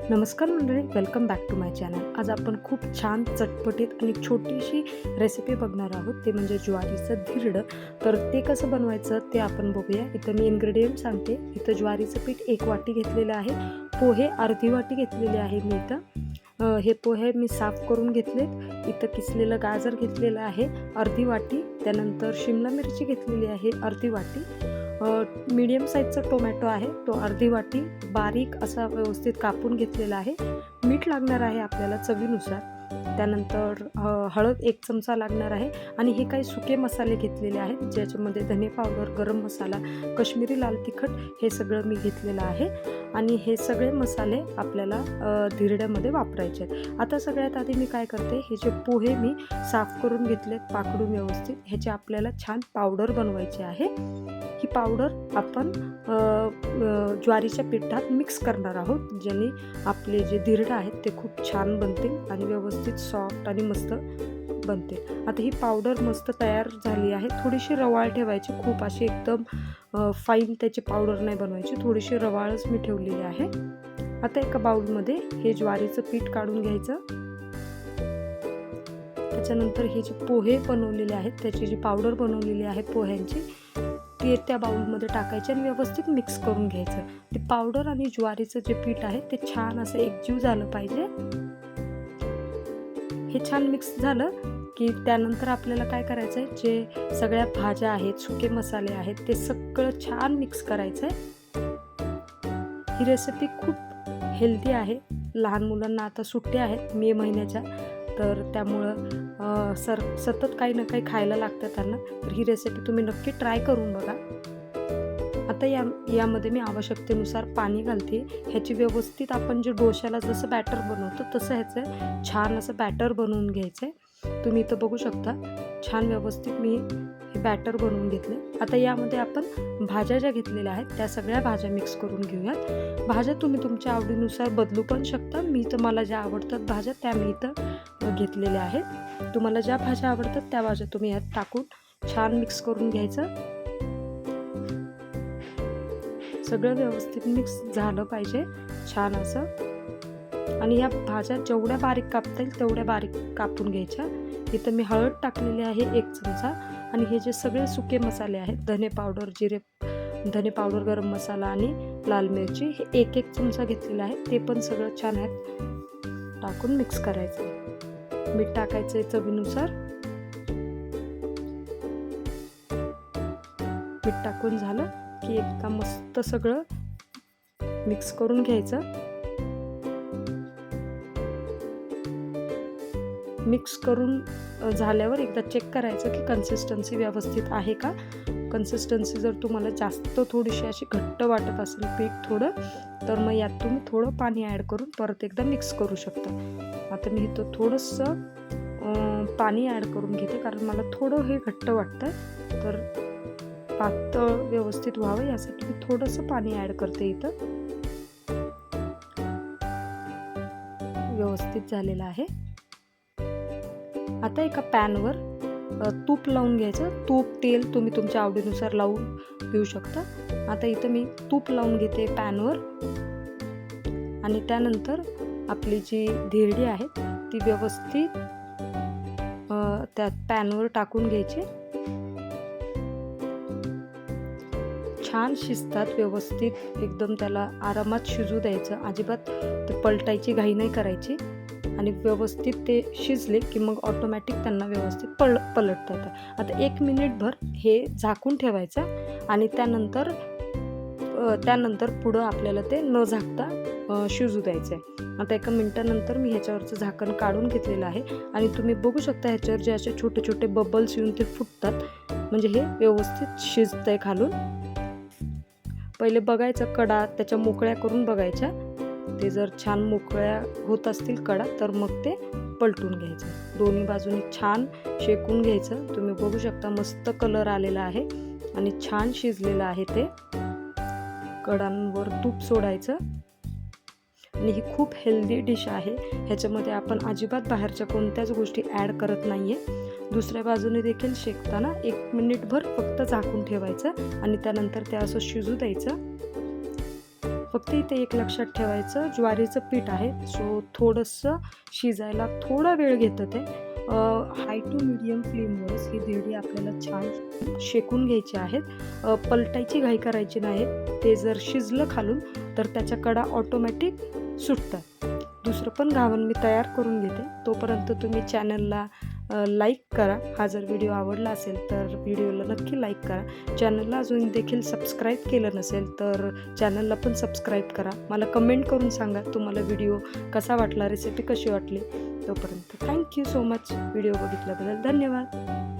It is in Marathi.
नमस्कार मंडळी, welcome back to my channel. आज आपण खूप छान चटपटीत आणि छोटीशी रेसिपी बघणार आहोत, ते म्हणजे ज्वारीचं धिरडं. तर ते कसं बनवायचं ते आपण बघूया. इथं मी इन्ग्रेडियंट सांगते. इथं ज्वारीचं पीठ 1 वाटी घेतलेलं आहे, पोहे अर्धी वाटी घेतलेले आहे मी इथं. हे पोहे मी साफ करून घेतलेत. इथं किसलेलं गाजर घेतलेलं आहे अर्धी वाटी, त्यानंतर शिमला मिरची घेतलेली आहे अर्धी वाटी, मीडियम साईजचा टोमॅटो आहे तो अर्धी वाटी बारीक असा व्यवस्थित कापून घेतलेला आहे. मीठ लागणार आहे आपल्याला चवीनुसार. त्यानंतर हळद 1 चमचा लागणार आहे. आणि हे काही सुके मसाले घेतलेले आहेत, ज्याच्यामध्ये धने पावडर, गरम मसाला, कश्मीरी लाल तिखट हे सगळं मी घेतलेलं आहे. आणि हे सगळे मसाले आपल्याला धिरड्यामध्ये वापरायचे आहेत. आता सगळ्यात आधी मी काय करते, हे जे पोहे मी साफ करून घेतलेत पाकडून व्यवस्थित, ह्याची आपल्याला छान पावडर बनवायची आहे. ही पावडर आपण ज्वारीच्या पिठात मिक्स करणार आहोत, ज्याने आपले जे धिरडं आहेत ते खूप छान बनतील आणि व्यवस्थित सॉफ्ट आणि मस्त बनतील. आता ही पावडर मस्त तयार झाली आहे. थोडीशी रवाळ ठेवायची, खूप अशी एकदम फाईन त्याची पावडर नाही बनवायची, थोडीशी रवाळच मी ठेवलेली आहे. आता एका बाउलमध्ये हे ज्वारीचं पीठ काढून घ्यायचं. त्याच्यानंतर हे जे पोहे बनवलेले आहेत, त्याची जी पावडर बनवलेली आहे पोह्यांची, ते त्या बाउलमध्ये टाकायचे आणि व्यवस्थित मिक्स करून घ्यायचं. ते पावडर आणि ज्वारीचं जे पीठ आहे ते छान असं एकजीव झालं पाहिजे. हे छान मिक्स झालं की त्यानंतर आपल्याला काय करायचं आहे, जे सगळ्या भाज्या आहेत, सुके मसाले आहेत, ते सगळं छान मिक्स करायचं आहे. ही रेसिपी खूप हेल्दी आहे. लहान मुलांना आता सुट्ट्या आहेत मे महिन्याच्या, तर त्यामुळं सतत काही ना काही खायला लागतं त्यांना. तर ही रेसिपी तुम्ही नक्की ट्राय करून बघा. आता यामध्ये मी आवश्यकतेनुसार पाणी घालते. ह्याची व्यवस्थित आपण जे डोश्याला जसं बॅटर बनवतो तसं ह्याचं छान असं बॅटर बनवून घ्यायचं आहे. तुम्ही इथं बघू शकता छान व्यवस्थित मी हे बॅटर बनवून घेतले. आता यामध्ये आपण भाज्या ज्या घेतलेल्या आहेत त्या सगळ्या भाज्या मिक्स करून घेऊयात. भाज्या तुम्ही तुमच्या आवडीनुसार बदलू पण शकता. मी तर मला ज्या आवडतात भाज्या त्या मी इथं घेतलेल्या आहेत. तुम्हाला ज्या भाज्या आवडतात त्या भाज्या तुम्ही यात टाकून छान मिक्स करून घ्यायचं. सगळं व्यवस्थित मिक्स झालं पाहिजे छान असं. आणि ह्या भाज्या जेवढ्या बारीक कापता येईल तेवढ्या बारीक कापून घ्यायच्या. इथं मी हळद टाकलेली आहे 1 चमचा. आणि हे जे सगळे सुके मसाले आहेत, धने पावडर, गरम मसाला आणि लाल मिरची, हे 1 चमचा घेतलेला आहे. ते पण सगळं छान ह्यात टाकून मिक्स करायचं. मीठ टाकायचं आहे चवीनुसार. मीठ टाकून झालं की एकदा मस्त सगळं मिक्स करून घ्यायचं. मिक्स करून झाल्यावर एकदा चेक करायचं की कन्सिस्टन्सी व्यवस्थित आहे का. कन्सिस्टन्सी जर तुम्हाला जास्त थोडीशी अशी घट्ट वाटत असेल पीठ थोडं, तर मग यात तुम्ही थोडं पाणी ॲड करून परत एकदा मिक्स करू शकता. आता मी इथं थोडंसं पाणी ॲड करून घेते, कारण मला थोडं हे घट्ट वाटतं. तर पातळ व्यवस्थित व्हावं यासाठी मी थोडंसं पाणी ॲड करते. इथं व्यवस्थित झालेलं आहे. आता एका पॅनवर तूप लावून घ्यायचं. तूप, तेल तुम्ही तुमच्या आवडीनुसार लावून घेऊ शकता. आता इथं मी तूप लावून घेते पॅनवर. आणि त्यानंतर आपली जी धिरडी आहेत ती व्यवस्थित त्या पॅनवर टाकून घ्यायची. छान शिजतात व्यवस्थित, एकदम त्याला आरामात शिजू द्यायचं. अजिबात ते पलटायची घाई नाही करायची. आणि व्यवस्थित ते शिजले की मग ऑटोमॅटिक त्यांना व्यवस्थित पलटता येतं. आता 1 मिनिटभर हे झाकून ठेवायचं. आणि त्यानंतर पुढं आपल्याला ते न झाकता शिजू द्यायचं आहे. आता 1 मिनिटानंतर मी ह्याच्यावरचं झाकण काढून घेतलेलं आहे. आणि तुम्ही बघू शकता ह्याच्यावर जे असे छोटे छोटे बबल्स येऊन ते फुटतात, म्हणजे हे व्यवस्थित शिजतंय खालून. पहिले बघायचं कडा त्याच्या मोकळ्या करून बघायच्या. ते जर छान मोकळ्या होत असतील कडा, तर मग ते पलटून घ्यायचं. दोन्ही बाजूनी छान शेकून घ्यायचं. तुम्ही बघू शकता मस्त कलर आलेला आहे आणि छान शिजलेलं आहे ते. कडांवर तूप सोडायचं. आणि ही खूप हेल्दी डिश आहे. ह्याच्यामध्ये आपण अजिबात बाहेरच्या कोणत्याच गोष्टी ॲड करत नाही आहे. दुसऱ्या बाजूने देखील शेकताना 1 मिनिटभर फक्त झाकून ठेवायचं आणि त्यानंतर ते असं शिजू द्यायचं. फक्त इथे एक लक्षात ठेवायचं, ज्वारीचं पीठ आहे सो थोडंसं शिजायला थोडा वेळ घेतं ते. हाय टू मीडियम फ्लेमवरच ही धिरडी आपल्याला छान शेकून घ्यायची आहेत. पलटायची घाई करायची नाही. ते जर शिजलं खालून तर त्याच्या कडा ऑटोमॅटिक सुटतात. दुसरं पण घावण मी तयार करून घेते. तोपर्यंत तुम्ही चॅनलला लाईक करा. हा जर व्हिडिओ आवडला असेल तर व्हिडिओला नक्की लाईक करा. चॅनलला अजून देखील सबस्क्राईब केलं नसेल तर चॅनलला पण सबस्क्राईब करा. मला कमेंट करून सांगा तुम्हाला व्हिडिओ कसा वाटला, रेसिपी कशी वाटली. तोपर्यंत थँक्यू सो मच. व्हिडिओ बघितल्याबद्दल धन्यवाद.